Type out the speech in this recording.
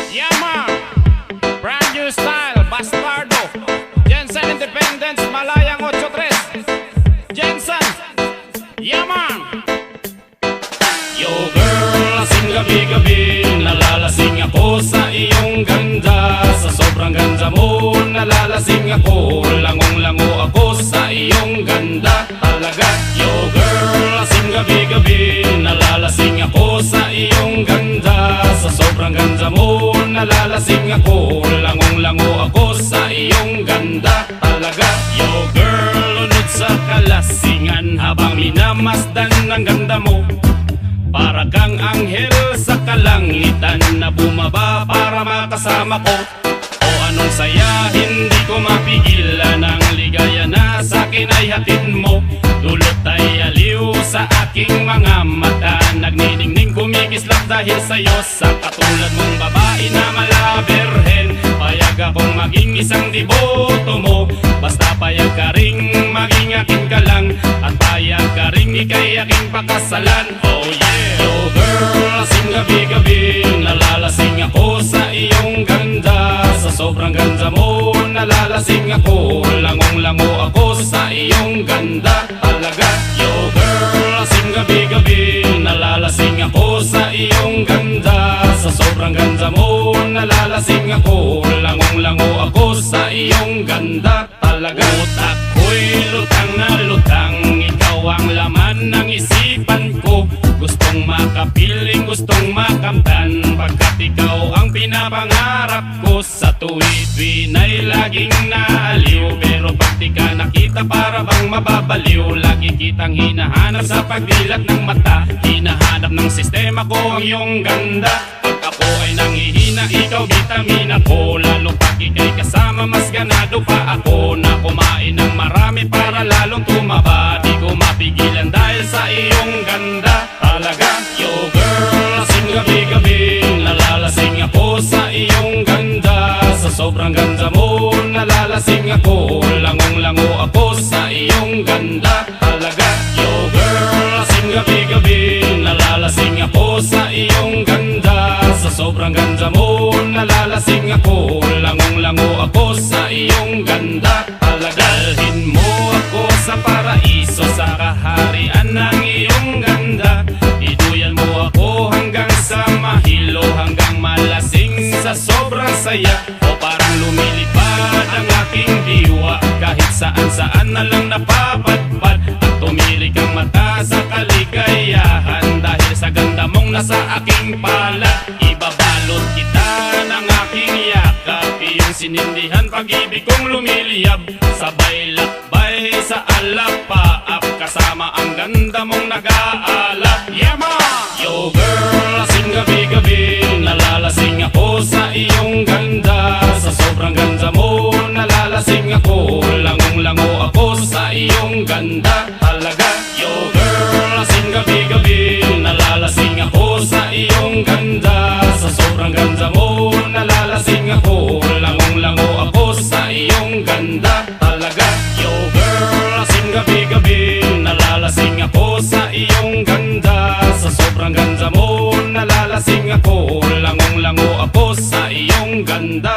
Yeah, man. Brand new style, Bastardo. Jensen Independence, Malayang 83. Jensen. Yeah, man. Yo girl, lasing gabi-gabi, nalalasing ako sa iyong ganda. Sa sobrang ganda mo, nalalasing ako, langong-lango ako sa iyong ganda talaga. Yo girl, lasing gabi-gabi, nalalasing ako sa iyong ganda. Sa sobrang ganda mo, nalalasing ako, langong-lango ako sa iyong ganda talaga. Yo girl, lunod sa kalasingan habang minamasdan ang ganda mo. Para kang anghel sa kalangitan na bumaba para makasama ko. O anong saya, hindi ko mapigilan ang ligaya na sa'kin ay hatid mo. Dulot ay aliw sa aking mga mata, nagniningning kumikislap dahil sa'yo. Sa katulad mong babae na malaberhen, payag akong maging isang deboto mo. Basta payag ka ring maging akin ka lang, at payag ka ring ikay aking pakasalan. Oh yeah. Yo girl, lasing gabi-gabi, nalalasing ako sa iyong ganda. Sa sobrang ganda mo, nalalasing ako, langong-lango ako sa iyong ganda talaga. Yo girl, lasing gabi-gabi, nalalasing ako sa iyong ganda. Sa sobrang ganda mo, nalalasing ako, langong-lango ako sa iyong ganda talaga. Utak ko'y lutang na lutang, ikaw ang laman ng isipan ko. Gustong makapiling, gustong makamtan, pagkat ikaw ang pinapangarap ko. Sa tuwid-tuwid ay laging naaliw, pero pag di ka nakita para bang mababaliw. Lagi kitang hinahanap sa pagdilat ng mata, hinahanap ng sistema ko ang iyong ganda. Pag ako ay nanghihina, ikaw vitamina ko. Lalo pag ikay kasama, mas ganado pa ako na kumain ng marami para lalong tumaba. Di ko mapigilan dahil sa iyong ganda talaga. Yo girl, lasing gabi-gabi, nalalasing ako sa iyong ganda. Sa sobrang ganda mo, nalalasing ako, langong-lango ako sa iyong ganda talaga. Yo girl, lasing gabi-gabi, nalalasing ako sa iyong ganda. Sa sobrang ganda mo, nalalasing ako, langong-lango ako sa iyong ganda talaga. Dalhin mo ako sa paraiso, sa kaharian ng iyong ganda. Iduyan mo ako hanggang sa mahilo, hanggang malasing sa sobrang saya. O parang lumilipad ang aking diwa, kahit saan-saan na lang napapadpad. At tumirik ang mata sa kaligayahan, dahil sa ganda mong nasa aking palad. Ibabalot kita ng aking yakap, iyong sinindihan pag-ibig kong lumiliyab. Sabay lakbay sa alapaap, kasama ang ganda mong nag-aalap. Yeah ma! Yo girl, lasing gabi-gabi, nalalasing ako sa iyong ganda. Sa sobrang ganda mo, nalalasing ako, langong-lango ako sa iyong ganda talaga. Yo girl, lasing gabi-gabi, nalalasing ako sa iyong ganda. Sa sobrang ganda mo, nalalasing ako, langong-lango ako sa iyong ganda talaga. Yo girl, lasing gabi-gabi, nalalasing ako sa iyong ganda. Sa sobrang ganda mo, nalalasing ako, langong-lango ako sa iyong ganda